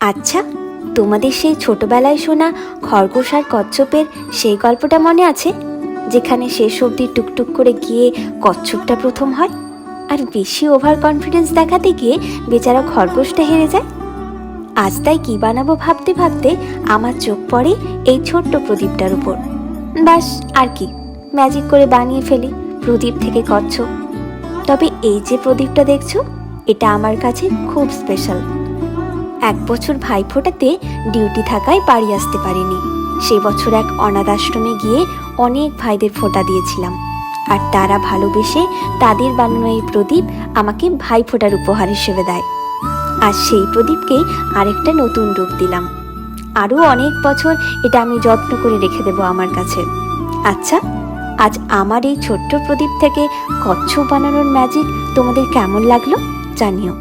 আচ্ছা, তোমাদের সেই ছোটবেলায় শোনা খরগোশ আর কচ্ছপের সেই গল্পটা মনে আছে, যেখানে শেষ অবধি টুকটুক করে গিয়ে কচ্ছপটা প্রথম হয় আর বেশি ওভার কনফিডেন্স দেখাতে গিয়ে বেচারা খরগোশটা হেরে যায়? আজ তাই কী বানাবো ভাবতে ভাবতে আমার চোখ পড়ে এই ছোট্ট প্রদীপটার উপর। ব্যাস, আর কি, ম্যাজিক করে বানিয়ে ফেলি প্রদীপ থেকে কচ্ছপ। তবে এই যে প্রদীপটা দেখছো, এটা আমার কাছে খুব স্পেশাল। 1 বছর ভাইফোঁটাতে ডিউটি থাকায় বাড়ি আসতে পারিনি। সেই বছর এক অনাথ আশ্রমে গিয়ে অনেক ভাইদের ফোঁটা দিয়েছিলাম, আর তারা ভালোবেসে তাদের বানানো এই প্রদীপ আমাকে ভাইফোঁটার উপহার হিসেবে দেয়। আর সেই প্রদীপকেই আরেকটা নতুন রূপ দিলাম। আরও অনেক বছর এটা আমি যত্ন করে রেখে দেবো আমার কাছে। আচ্ছা, আজ আমার এই ছোট্ট প্রদীপ থেকে কচ্ছপ বানানোর ম্যাজিক তোমাদের কেমন লাগলো জানিও।